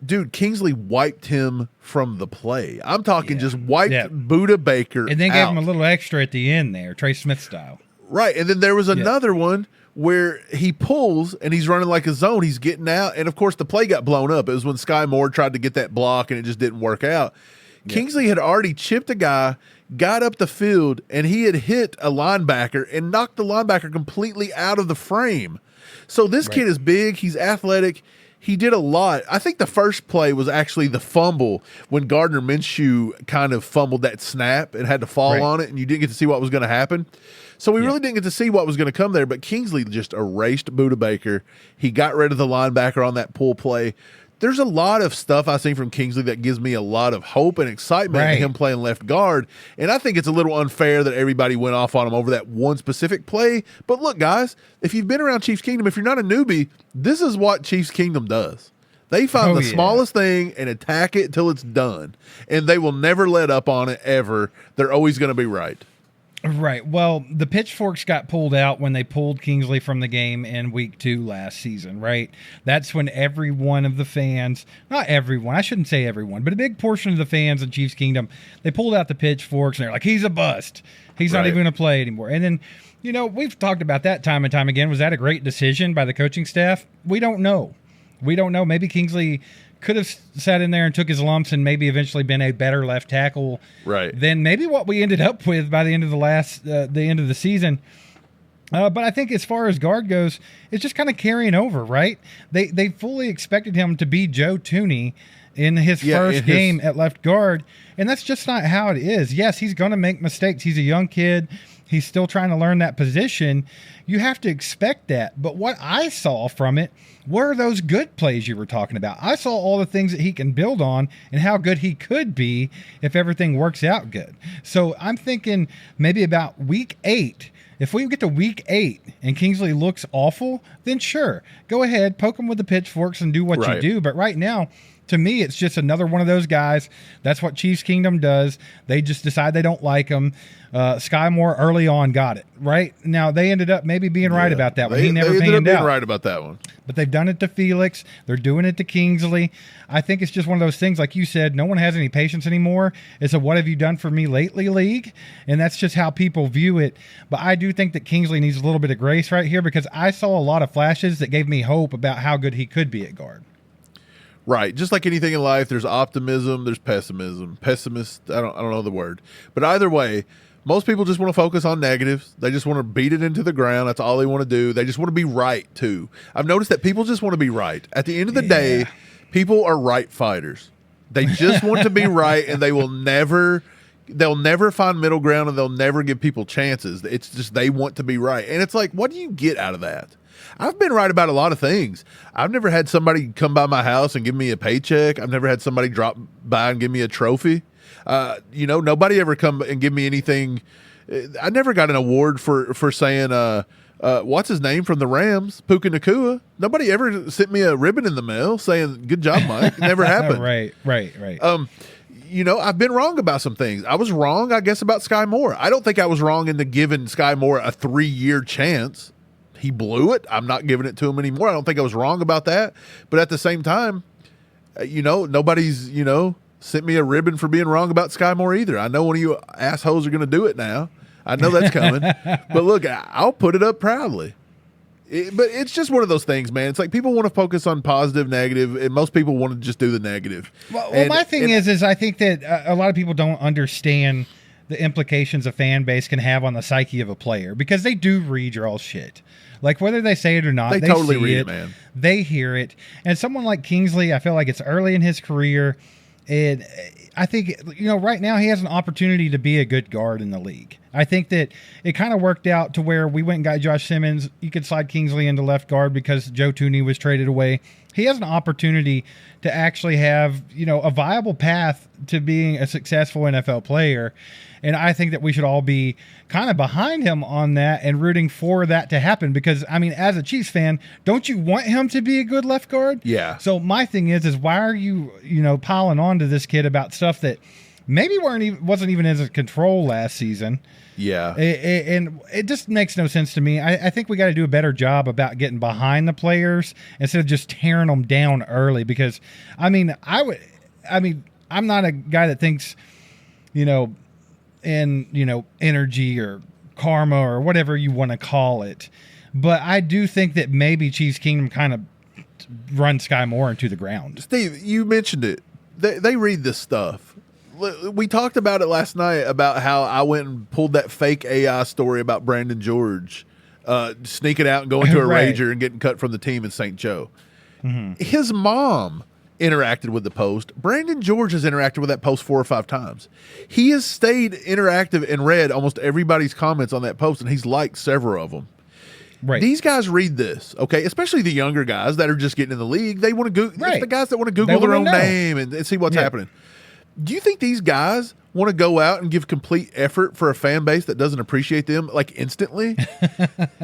Dude, Kingsley wiped him from the play. I'm talking just wiped Buda Baker and then gave him a little extra at the end there, Trey Smith style. Right, and then there was another one where he pulls and he's running like a zone. He's getting out, and of course the play got blown up. It was when Sky Moore tried to get that block and it just didn't work out. Kingsley had already chipped a guy, got up the field, and he had hit a linebacker and knocked the linebacker completely out of the frame. So this kid is big. He's athletic. He did a lot. I think the first play was actually the fumble when Gardner Minshew kind of fumbled that snap and had to fall on it, and you didn't get to see what was going to happen. So we really didn't get to see what was going to come there, but Kingsley just erased Buda Baker. He got rid of the linebacker on that pull play. There's a lot of stuff I've seen from Kingsley that gives me a lot of hope and excitement in him playing left guard. And I think it's a little unfair that everybody went off on him over that one specific play. But look, guys, if you've been around Chiefs Kingdom, if you're not a newbie, this is what Chiefs Kingdom does. They find the smallest thing and attack it till it's done. And they will never let up on it ever. They're always going to be right. Right. Well, the pitchforks got pulled out when they pulled Kingsley from the game in week 2 last season, right? That's when every one of the fans, not everyone, I shouldn't say everyone, but a big portion of the fans in Chiefs Kingdom, they pulled out the pitchforks and they're like, he's a bust. He's not even going to play anymore. And then, we've talked about that time and time again. Was that a great decision by the coaching staff? We don't know. Maybe Kingsley could have sat in there and took his lumps and maybe eventually been a better left tackle than maybe what we ended up with by the end of the end of the season. But I think as far as guard goes, it's just kind of carrying over, right? They fully expected him to be Joe Thuney in his first game at left guard, and that's just not how it is. Yes, he's going to make mistakes. He's a young kid. He's still trying to learn that position. You have to expect that. But what I saw from it were those good plays you were talking about. I saw all the things that he can build on and how good he could be if everything works out good. So I'm thinking maybe about week 8. If we get to week 8 and Kingsley looks awful, then sure, go ahead, poke him with the pitchforks and do what you do. But right now, to me, it's just another one of those guys. That's what Chiefs Kingdom does. They just decide they don't like him. Sky Moore early on got it, right? Now, they ended up maybe being right about that one. He never panned out. They ended up being right about that one. But they've done it to Felix. They're doing it to Kingsley. I think it's just one of those things, like you said, no one has any patience anymore. It's a what have you done for me lately league, and that's just how people view it. But I do think that Kingsley needs a little bit of grace right here because I saw a lot of flashes that gave me hope about how good he could be at guard. Right. Just like anything in life, there's optimism, there's pessimism. Pessimist, I don't know the word. But either way, most people just want to focus on negatives. They just want to beat it into the ground. That's all they want to do. They just want to be right, too. I've noticed that people just want to be right. At the end of the day, people are right fighters. They just want to be right, and they'll never find middle ground, and they'll never give people chances. It's just they want to be right. And it's like, what do you get out of that? I've been right about a lot of things. I've never had somebody come by my house and give me a paycheck. I've never had somebody drop by and give me a trophy. Nobody ever come and give me anything. I never got an award for saying, what's his name from the Rams, Puka Nacua. Nobody ever sent me a ribbon in the mail saying, good job, Mike. It never happened. Right. I've been wrong about some things. I was wrong, I guess, about Sky Moore. I don't think I was wrong into giving Sky Moore a 3-year chance. He blew it. I'm not giving it to him anymore. I don't think I was wrong about that. But at the same time, nobody's, sent me a ribbon for being wrong about Sky Moore either. I know one of you assholes are going to do it now. I know that's coming. But look, I'll put it up proudly. But it's just one of those things, man. It's like people want to focus on positive, negative, and most people want to just do the negative. Well, my thing is I think that a lot of people don't understand the implications a fan base can have on the psyche of a player, because they do read your all shit. Like, whether they say it or not, they totally see read it, it, man. They hear it. And someone like Kingsley, I feel like it's early in his career, and I think, right now he has an opportunity to be a good guard in the league. I think that it kind of worked out to where we went and got Josh Simmons. You could slide Kingsley into left guard because Joe Tooney was traded away. He has an opportunity to actually have, a viable path to being a successful NFL player. And I think that we should all be kind of behind him on that and rooting for that to happen. Because, as a Chiefs fan, don't you want him to be a good left guard? Yeah. So my thing is why are you, piling on to this kid about stuff that maybe wasn't even in his control last season? Yeah. And it just makes no sense to me. I think we got to do a better job about getting behind the players instead of just tearing them down early. Because, I'm not a guy that thinks, in energy or karma or whatever you want to call it, but I do think that maybe Chiefs Kingdom kind of run Sky Moore into the ground. Steve, you mentioned it. They read this stuff. We talked about it last night about how I went and pulled that fake AI story about Brandon George sneaking out and going to a Right. Rager and getting cut from the team in St. Joe. Mm-hmm. His mom interacted with the post. Brandon George has interacted with that post 4 or 5 times. He has stayed interactive and read almost everybody's comments on that post, and he's liked several of them. Right. These guys read this, okay? Especially the younger guys that are just getting in the league. They want to Google. Right. It's the guys that want to Google their own know. name and see what's happening. Do you think these guys want to go out and give complete effort for a fan base that doesn't appreciate them, like, instantly?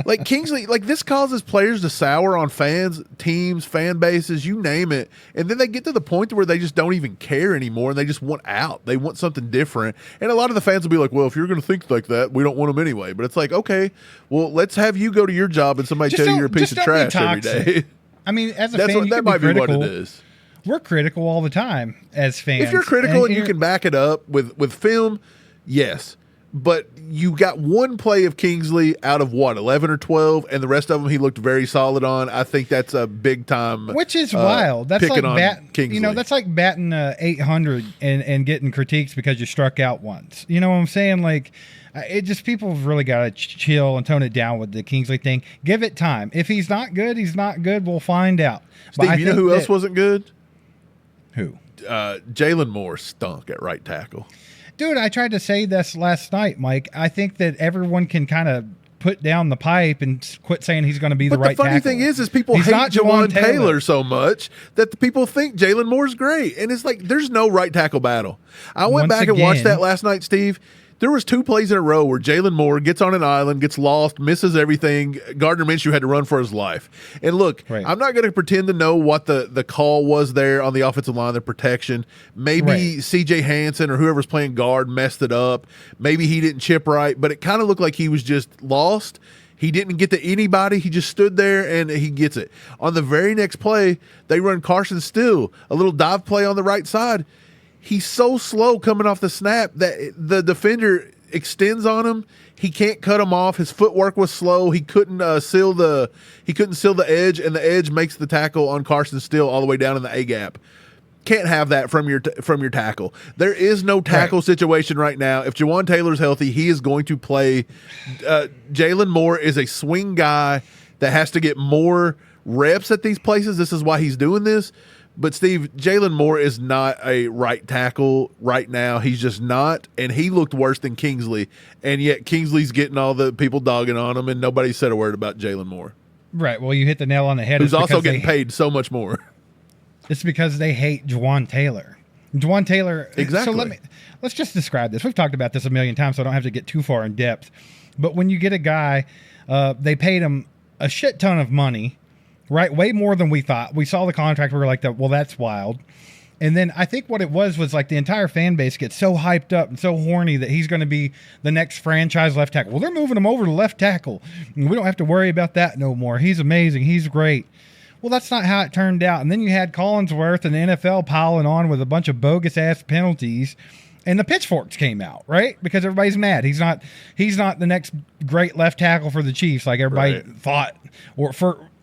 Like Kingsley, like, this causes players to sour on fans, teams, fan bases, you name it. And then they get to the point where they just don't even care anymore and they just want out. They want something different. And a lot of the fans will be like, well, if you're going to think like that, we don't want them anyway. But it's like, okay, well, let's have you go to your job and somebody tell you you're a piece of trash every day. As a fan, that might be what it is. We're critical all the time as fans. If you're critical and you can back it up with film, yes. But you got one play of Kingsley out of 11 or 12, and the rest of them he looked very solid on. I think that's a big time. Which is wild. That's like Kingsley. That's like batting 800 and getting critiques because you struck out once. You know what I'm saying? Like, it just, people have really got to chill and tone it down with the Kingsley thing. Give it time. If he's not good, he's not good. We'll find out. Steve, you know who else wasn't good? Who? Jalen Moore stunk at right tackle. Dude, I tried to say this last night, Mike. I think that everyone can kind of put down the pipe and quit saying he's going to be the right tackle. But the funny thing is people hate Jawan Taylor so much that the people think Jalen Moore's great. And it's like, there's no right tackle battle. I went back and watched that last night, Steve. There was 2 plays in a row where Jalen Moore gets on an island, gets lost, misses everything. Gardner Minshew had to run for his life. And look, I'm not going to pretend to know what the call was there on the offensive line, the protection. Maybe C.J. Hansen or whoever's playing guard messed it up. Maybe he didn't chip right, but it kind of looked like he was just lost. He didn't get to anybody. He just stood there, and he gets it. On the very next play, they run Carson Steele, a little dive play on the right side. He's so slow coming off the snap that the defender extends on him. He can't cut him off. His footwork was slow. He couldn't seal the edge, and the edge makes the tackle on Carson Steele all the way down in the A gap. Can't have that from your tackle. There is no tackle situation right now. If Jawan Taylor's healthy, he is going to play. Jalen Moore is a swing guy that has to get more reps at these places. This is why he's doing this. But, Steve, Jalen Moore is not a right tackle right now. He's just not, and he looked worse than Kingsley, and yet Kingsley's getting all the people dogging on him, and nobody said a word about Jalen Moore. Right. Well, you hit the nail on the head. Who's also getting paid so much more. It's because they hate Jawan Taylor. Jawan Taylor. Exactly. So let's just describe this. We've talked about this a million times, so I don't have to get too far in depth. But when you get a guy, they paid him a shit ton of money, right? Way more than we thought. We saw the contract. We were like, well, that's wild. And then I think what it was like the entire fan base gets so hyped up and so horny that he's going to be the next franchise left tackle. Well, they're moving him over to left tackle. We don't have to worry about that no more. He's amazing. He's great. Well, that's not how it turned out. And then you had Collinsworth and the NFL piling on with a bunch of bogus-ass penalties, and the pitchforks came out, right? Because everybody's mad. He's not the next great left tackle for the Chiefs like everybody thought.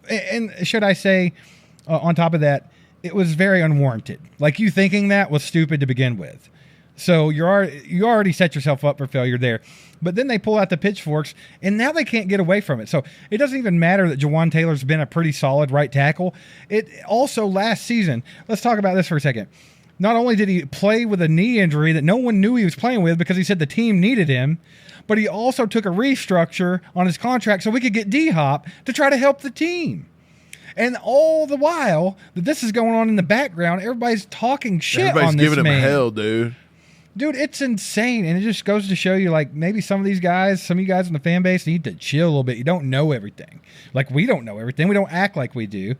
And should I say, on top of that, it was very unwarranted. Like, you thinking that was stupid to begin with. So you already set yourself up for failure there. But then they pull out the pitchforks, and now they can't get away from it. So it doesn't even matter that Jawan Taylor's been a pretty solid right tackle. It also, last season, let's talk about this for a second. Not only did he play with a knee injury that no one knew he was playing with because he said the team needed him, but he also took a restructure on his contract so we could get D-Hop to try to help the team. And all the while that this is going on in the background, everybody's talking shit on this man. Everybody's giving him hell, dude. Dude, it's insane. And it just goes to show you, like, maybe some of you guys in the fan base need to chill a little bit. You don't know everything. Like, we don't know everything. We don't act like we do.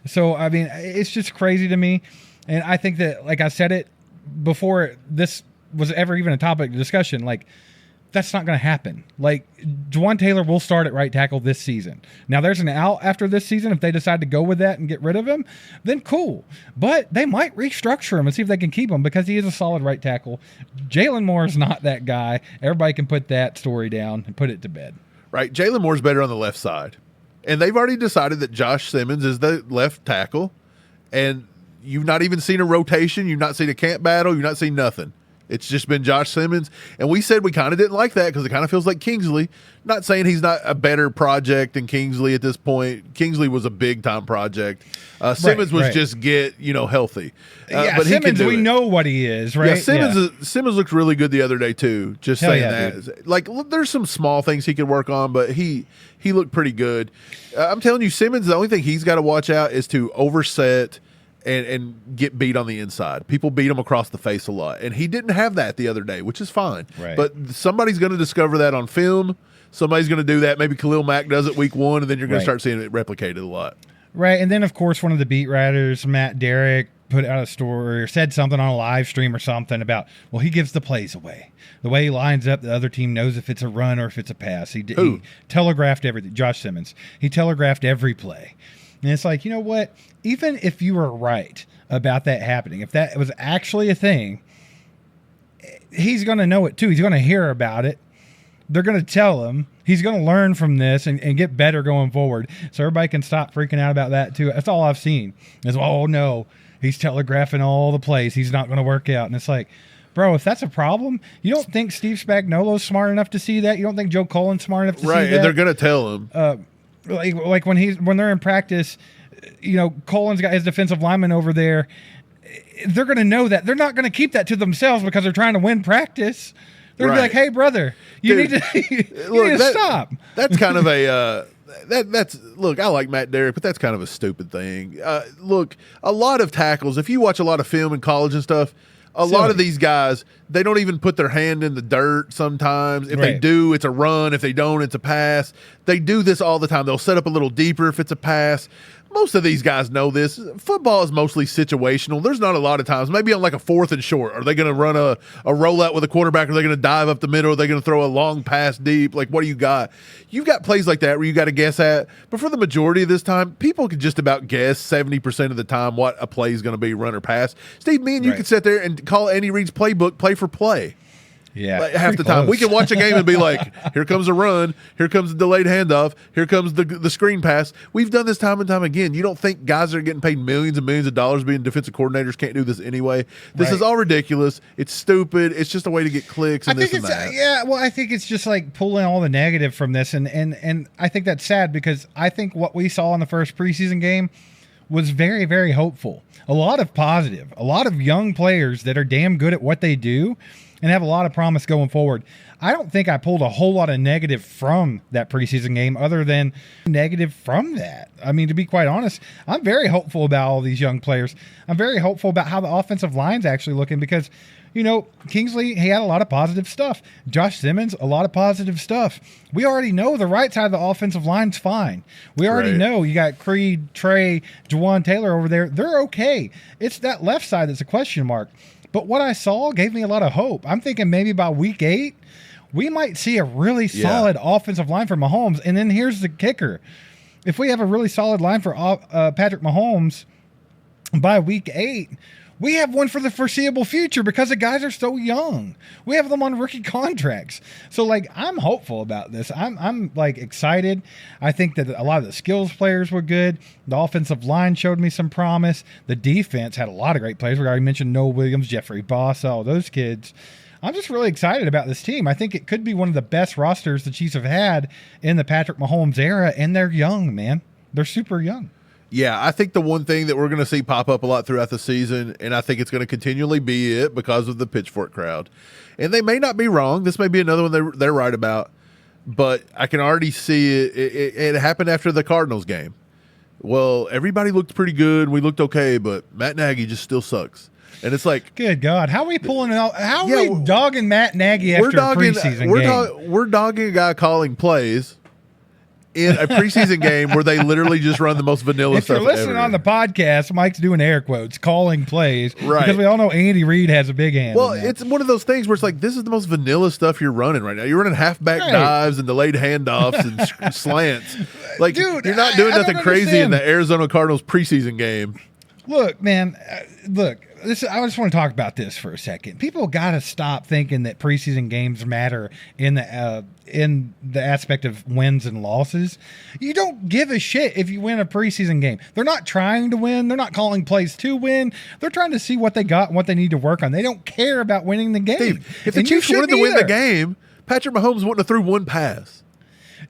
So, I mean, it's just crazy to me. And I think that, like I said it before this was ever even a topic of discussion, like, that's not going to happen. Like, Jawan Taylor will start at right tackle this season. Now, there's an out after this season. If they decide to go with that and get rid of him, then cool. But they might restructure him and see if they can keep him because he is a solid right tackle. Jalen Moore is not that guy. Everybody can put that story down and put it to bed. Right. Jalen Moore's better on the left side. And they've already decided that Josh Simmons is the left tackle. And you've not even seen a rotation. You've not seen a camp battle. You've not seen nothing. It's just been Josh Simmons. And we said we kind of didn't like that because it kind of feels like Kingsley. Not saying he's not a better project than Kingsley at this point. Kingsley was a big-time project. Simmons was just healthy. But Simmons, we know what he is, right? Yeah, Simmons looked really good the other day, too. Just saying that. Dude. Like, there's some small things he could work on, but he looked pretty good. I'm telling you, Simmons, the only thing he's got to watch out is to overset and get beat on the inside. People beat him across the face a lot. And he didn't have that the other day, which is fine. Right. But somebody's going to discover that on film. Somebody's going to do that. Maybe Khalil Mack does it week one, and then you're going to start seeing it replicated a lot. Right. And then, of course, one of the beat writers, Matt Derrick, put out a story or said something on a live stream or something about, well, he gives the plays away. The way he lines up, the other team knows if it's a run or if it's a pass. He telegraphed everything. Josh Simmons. He telegraphed every play. And it's like, you know what? Even if you were right about that happening, if that was actually a thing, he's going to know it too. He's going to hear about it. They're going to tell him. He's going to learn from this and get better going forward. So everybody can stop freaking out about that too. That's all I've seen is, oh, no, he's telegraphing all the plays. He's not going to work out. And it's like, bro, if that's a problem, you don't think Steve Spagnuolo's smart enough to see that? You don't think Joe Cullen's smart enough to see that? Right, and they're going to tell him. Like when they're in practice, Colin's got his defensive lineman over there. They're going to know that. They're not going to keep that to themselves because they're trying to win practice. They're going to be like, hey, brother, you need to stop. That's kind of a look, I like Matt Derrick, but that's kind of a stupid thing. Look, a lot of tackles, if you watch a lot of film in college and stuff, a lot of these guys, they don't even put their hand in the dirt sometimes. If they do, it's a run. If they don't, it's a pass. They do this all the time. They'll set up a little deeper if it's a pass. Most of these guys know this. Football is mostly situational. There's not a lot of times. Maybe on like a 4th and short. Are they going to run a rollout with a quarterback? Are they going to dive up the middle? Are they going to throw a long pass deep? Like, what do you got? You've got plays like that where you got to guess at. But for the majority of this time, people can just about guess 70% of the time what a play is going to be, run or pass. Steve, me and you could sit there and call Andy Reid's playbook play for play. Yeah, like, half the pretty time. We close. can watch a game and be like, here comes a run, here comes the delayed handoff, here comes the screen pass. We've done this time and time again. You don't think guys that are getting paid millions and millions of dollars being defensive coordinators can't do this anyway? This is all ridiculous. It's stupid. It's just a way to get clicks and this and that. Yeah, well, I think it's just like pulling all the negative from this, and I think that's sad because I think what we saw in the first preseason game was very, very hopeful. A lot of positive, a lot of young players that are damn good at what they do and have a lot of promise going forward. I don't think I pulled a whole lot of negative from that preseason game other than negative from that. I mean, to be quite honest, I'm very hopeful about all these young players. I'm very hopeful about how the offensive line's actually looking because, you know, Kingsley, he had a lot of positive stuff. Josh Simmons, a lot of positive stuff. We already know the right side of the offensive line's fine. We already know you got Creed, Trey, Jawan Taylor over there. They're okay. It's that left side that's a question mark. But what I saw gave me a lot of hope. I'm thinking maybe by week 8, we might see a really solid offensive line for Mahomes. And then here's the kicker. If we have a really solid line for Patrick Mahomes by week 8, we have one for the foreseeable future because the guys are so young. We have them on rookie contracts. So, like, I'm hopeful about this. I'm like, excited. I think that a lot of the skills players were good. The offensive line showed me some promise. The defense had a lot of great players. We already mentioned Noah Williams, Jeffrey Bosa, all those kids. I'm just really excited about this team. I think it could be one of the best rosters the Chiefs have had in the Patrick Mahomes era, and they're young, man. They're super young. Yeah, I think the one thing that we're going to see pop up a lot throughout the season, and I think it's going to continually be it because of the pitchfork crowd. And they may not be wrong. This may be another one they're right about. But I can already see it. It happened after the Cardinals game. Well, everybody looked pretty good. We looked okay, but Matt Nagy just still sucks. And it's like, good God, how are we pulling out? How are we dogging Matt Nagy after a preseason game? We're dogging a guy calling plays in a preseason game where they literally just run the most vanilla stuff ever. If you're listening on the podcast, Mike's doing air quotes, calling plays. Right. Because we all know Andy Reid has a big hand. Well, it's one of those things where it's like, this is the most vanilla stuff you're running right now. You're running halfback dives and delayed handoffs and slants. Like, dude, you're not doing nothing crazy in the Arizona Cardinals preseason game. Look, man, I just want to talk about this for a second. People got to stop thinking that preseason games matter in the aspect of wins and losses. You don't give a shit if you win a preseason game. They're not trying to win. They're not calling plays to win. They're trying to see what they got and what they need to work on. They don't care about winning the game. Steve, if the Chiefs wanted to win the game, Patrick Mahomes wouldn't have threw one pass.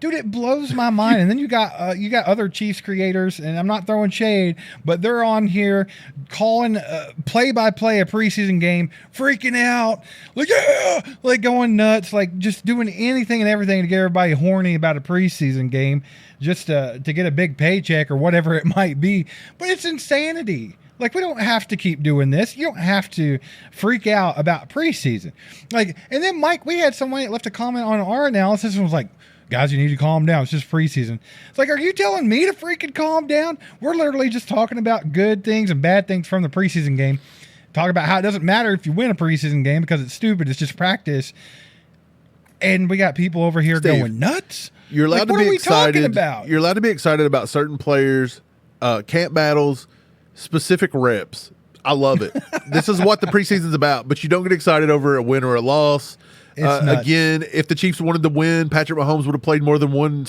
Dude, it blows my mind. And then you got other Chiefs creators, and I'm not throwing shade, but they're on here calling play-by-play a preseason game, freaking out, like, yeah, like going nuts, like just doing anything and everything to get everybody horny about a preseason game just to get a big paycheck or whatever it might be. But it's insanity. Like, we don't have to keep doing this. You don't have to freak out about preseason. Like, and then, Mike, we had somebody that left a comment on our analysis and was like, guys, you need to calm down. It's just preseason. It's like, are you telling me to freaking calm down? We're literally just talking about good things and bad things from the preseason game. Talk about how it doesn't matter if you win a preseason game because it's stupid. It's just practice. And we got people over here going nuts. You're allowed to be excited. You're allowed to be excited about certain players, camp battles, specific reps. I love it. This is what the preseason's about. But you don't get excited over a win or a loss. Again, if the Chiefs wanted to win, Patrick Mahomes would have played more than one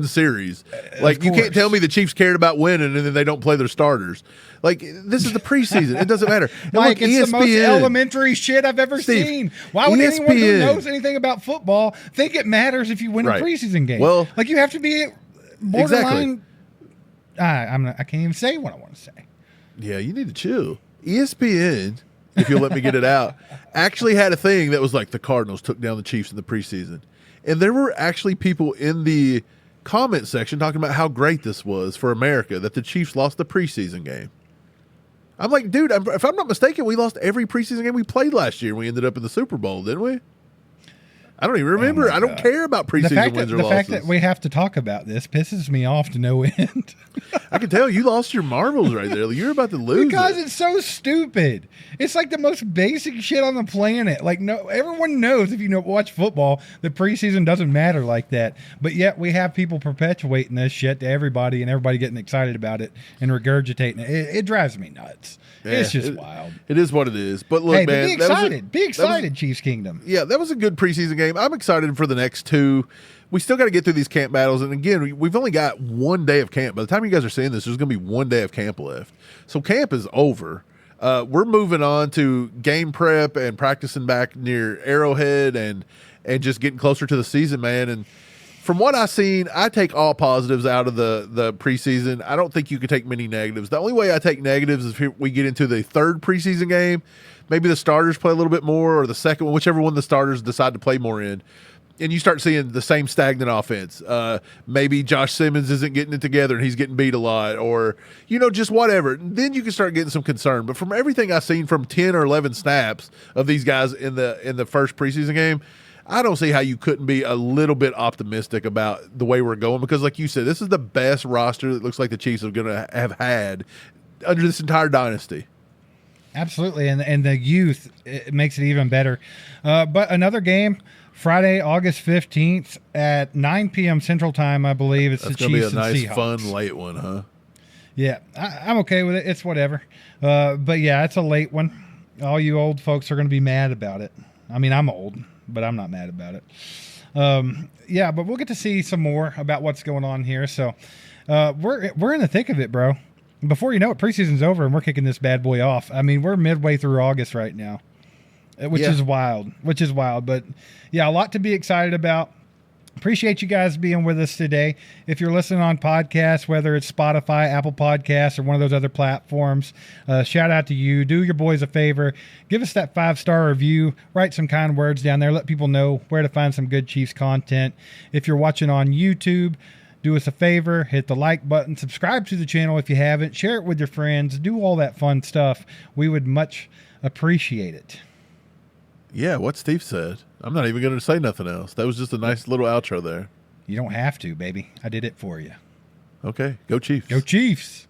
series. Like, you can't tell me the Chiefs cared about winning and then they don't play their starters. Like, this is the preseason. It doesn't matter. Mike, look, it's the most elementary shit I've ever seen. Why would anyone who knows anything about football think it matters if you win a preseason game? Well, like, you have to be borderline. I can't even say what I want to say. Yeah, you need to chill. ESPN, if you'll let me get it out, actually had a thing that was like the Cardinals took down the Chiefs in the preseason. And there were actually people in the comment section talking about how great this was for America, that the Chiefs lost the preseason game. I'm like, dude, if I'm not mistaken, we lost every preseason game we played last year. We ended up in the Super Bowl, didn't we? I don't even remember. I don't care about preseason wins or losses. The fact that we have to talk about this pisses me off to no end. I can tell you lost your marbles right there. You're about to lose because it's so stupid. It's like the most basic shit on the planet. Like, no, everyone knows if you watch football, the preseason doesn't matter like that. But yet we have people perpetuating this shit to everybody, and everybody getting excited about it and regurgitating it. It drives me nuts. Yeah, it's just wild. It is what it is. But look, hey, man, be excited. Be excited, Chiefs Kingdom. Yeah, that was a good preseason game. I'm excited for the next two. We still got to get through these camp battles. And again, we've only got 1 day of camp. By the time you guys are seeing this, there's going to be 1 day of camp left. So camp is over. We're moving on to game prep and practicing back near Arrowhead and just getting closer to the season, man. And from what I've seen, I take all positives out of the preseason. I don't think you can take many negatives. The only way I take negatives is if we get into the third preseason game. Maybe the starters play a little bit more, or the second one, whichever one the starters decide to play more in. And you start seeing the same stagnant offense. Maybe Josh Simmons isn't getting it together and he's getting beat a lot, or, just whatever. Then you can start getting some concern. But from everything I've seen from 10 or 11 snaps of these guys in the first preseason game, I don't see how you couldn't be a little bit optimistic about the way we're going, because like you said, this is the best roster that looks like the Chiefs are going to have had under this entire dynasty. Absolutely, and the youth, it makes it even better. But another game, Friday, August 15th at 9 p.m. Central Time, I believe. It's That's the Chiefs and Seahawks. That's going to be a nice, fun, late one, huh? Yeah, I'm okay with it. It's whatever. But yeah, it's a late one. All you old folks are going to be mad about it. I mean, I'm old, but I'm not mad about it. Yeah, but we'll get to see some more about what's going on here. So we're in the thick of it, bro. Before you know it, preseason's over and we're kicking this bad boy off. I mean, we're midway through August right now, which is wild. But yeah, a lot to be excited about. Appreciate you guys being with us today. If you're listening on podcasts, whether it's Spotify, Apple Podcasts, or one of those other platforms, shout out to you. Do your boys a favor. Give us that 5-star review. Write some kind words down there. Let people know where to find some good Chiefs content. If you're watching on YouTube, do us a favor. Hit the like button. Subscribe to the channel if you haven't. Share it with your friends. Do all that fun stuff. We would much appreciate it. Yeah, what Steve said. I'm not even going to say nothing else. That was just a nice little outro there. You don't have to, baby. I did it for you. Okay, go Chiefs. Go Chiefs.